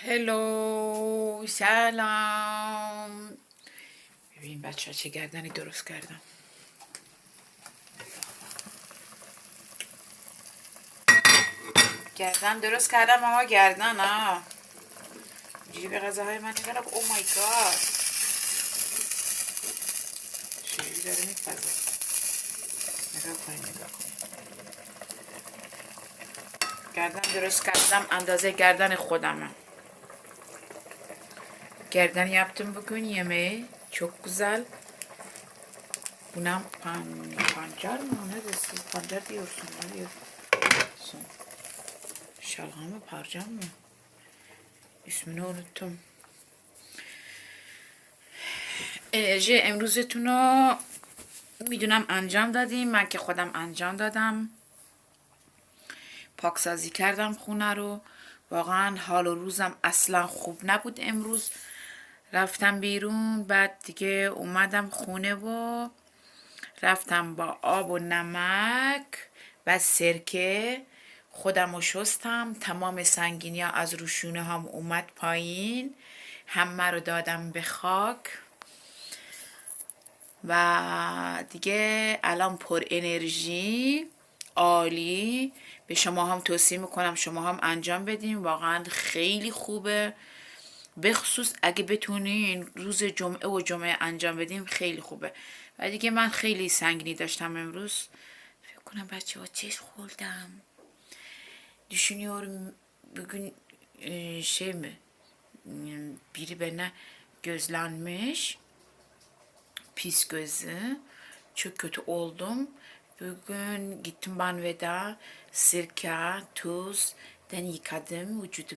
هلو سلام. ببین بچه چه گردنی درست کردم. گردن درست کردم ماما، گردن ها. اینجوری به غذاهای من نگاه نکن. او مای گاد، چجوری داره میپزه. نگاه کنید. گردن درست کردم اندازه گردن خودمه. Gerdan yaptım bugün yemeği. Çok güzel. Buna pancar mı? Ne desin? Pancar diyorsun. Ne diyorsun? Şalgam mı? Parcan mı? İsmini unuttum. Enerji امروزتون رو میدونم انجام دادیم. من که خودم انجام دادم. پاکسازی کردم خونه رو. واقعا حال و روزم اصلا خوب نبود امروز. رفتم بیرون، بعد دیگه اومدم خونه و رفتم با آب و نمک و سرکه خودم رو شستم. تمام سنگینی ها از روشونه هم اومد پایین. همه رو دادم به خاک و دیگه الان پر انرژی، عالی. به شما هم توصیه میکنم شما هم انجام بدین. واقعا خیلی خوبه، بخصوص اگه بتونین روز جمعه و جمعه انجام بدیم خیلی خوبه. و دیگه من خیلی سنگینی داشتم امروز. فکر کنم بچه ها چیز خوردم. Düşünüyorum bugün şey mi, biri bana gözlenmiş, pis gözü, çok kötü oldum. Bugün gittim banyoda sirke, tuz, den yıkadım vücudu